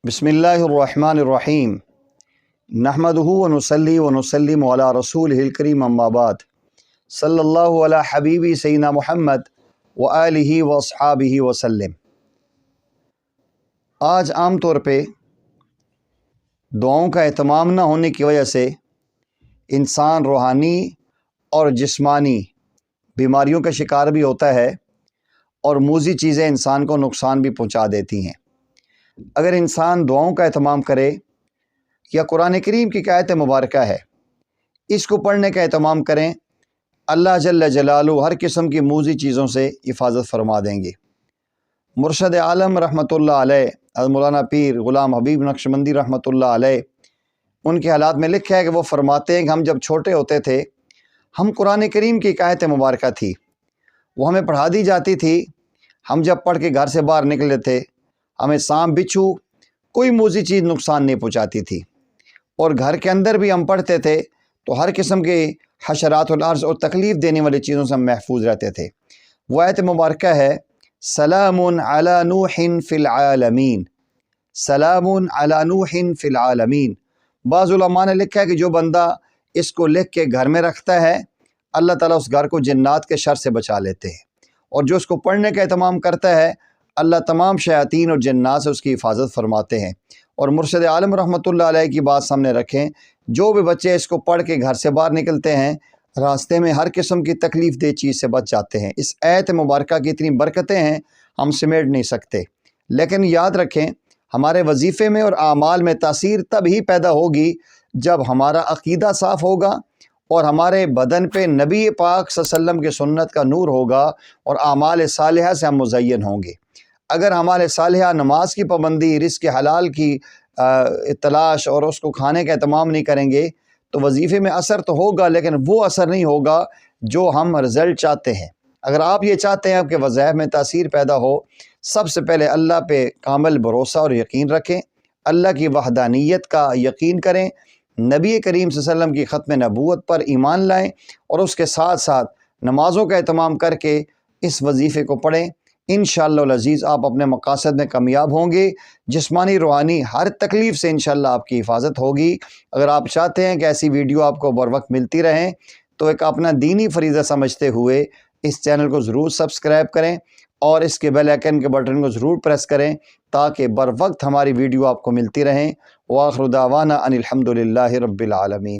بسم اللہ الرحمن الرحیم نحمدہ ونصلی ونسلم علی رسولہ الکریم اما بعد صلی اللہ علی حبیبی سیدنا محمد وآلہ واصحابہ وسلم۔ آج عام طور پہ دعاؤں کا اہتمام نہ ہونے کی وجہ سے انسان روحانی اور جسمانی بیماریوں کا شکار بھی ہوتا ہے اور موذی چیزیں انسان کو نقصان بھی پہنچا دیتی ہیں۔ اگر انسان دعاؤں کا اہتمام کرے یا قرآن کریم کی آیت مبارکہ ہے اس کو پڑھنے کا اہتمام کریں، اللہ جل جلالہ ہر قسم کی موذی چیزوں سے حفاظت فرما دیں گے۔ مرشد عالم رحمۃ اللہ علیہ حضرت مولانا پیر غلام حبیب نقشبندی رحمۃ اللہ علیہ، ان کے حالات میں لکھا ہے کہ وہ فرماتے ہیں کہ ہم جب چھوٹے ہوتے تھے ہم قرآن کریم کی آیت مبارکہ تھی وہ ہمیں پڑھا دی جاتی تھی، ہم جب پڑھ کے گھر سے باہر نکلے تھے ہمیں سانپ بچھو کوئی موذی چیز نقصان نہیں پہنچاتی تھی، اور گھر کے اندر بھی ہم پڑھتے تھے تو ہر قسم کے حشرات الارض اور تکلیف دینے والی چیزوں سے ہم محفوظ رہتے تھے۔ وہ آیت مبارکہ ہے سلام علی نوح فی العالمین، سلام علی نوح فی العالمین۔ بعض علماء نے لکھا ہے کہ جو بندہ اس کو لکھ کے گھر میں رکھتا ہے اللہ تعالیٰ اس گھر کو جنات کے شر سے بچا لیتے ہیں، اور جو اس کو پڑھنے کا اہتمام کرتا ہے اللہ تمام شیاطین اور جنات سے اس کی حفاظت فرماتے ہیں۔ اور مرشد عالم رحمۃ اللہ علیہ کی بات سامنے رکھیں، جو بھی بچے اس کو پڑھ کے گھر سے باہر نکلتے ہیں راستے میں ہر قسم کی تکلیف دہ چیز سے بچ جاتے ہیں۔ اس آیت مبارکہ کی اتنی برکتیں ہیں ہم سمیٹ نہیں سکتے، لیکن یاد رکھیں ہمارے وظیفے میں اور اعمال میں تاثیر تب ہی پیدا ہوگی جب ہمارا عقیدہ صاف ہوگا اور ہمارے بدن پہ نبی پاک صلی اللہ علیہ وسلم کی سنت کا نور ہوگا اور اعمال صالحہ سے ہم مزین ہوں گے۔ اگر ہمارے صالحہ نماز کی پابندی، رزق حلال کی تلاش اور اس کو کھانے کا اہتمام نہیں کریں گے تو وظیفے میں اثر تو ہوگا لیکن وہ اثر نہیں ہوگا جو ہم رزلٹ چاہتے ہیں۔ اگر آپ یہ چاہتے ہیں کہ وظائف میں تاثیر پیدا ہو، سب سے پہلے اللہ پہ کامل بھروسہ اور یقین رکھیں، اللہ کی وحدانیت کا یقین کریں، نبی کریم صلی اللہ علیہ وسلم کی ختم نبوت پر ایمان لائیں اور اس کے ساتھ ساتھ نمازوں کا اہتمام کر کے اس وظیفے کو پڑھیں۔ انشاءاللہ العزیز آپ اپنے مقاصد میں کامیاب ہوں گے، جسمانی روحانی ہر تکلیف سے انشاءاللہ آپ کی حفاظت ہوگی۔ اگر آپ چاہتے ہیں کہ ایسی ویڈیو آپ کو بر وقت ملتی رہیں تو ایک اپنا دینی فریضہ سمجھتے ہوئے اس چینل کو ضرور سبسکرائب کریں اور اس کے بیل آئیکن کے بٹن کو ضرور پریس کریں تاکہ بر وقت ہماری ویڈیو آپ کو ملتی رہیں۔ وآخر دعوانا ان الحمد للہ رب العالمین۔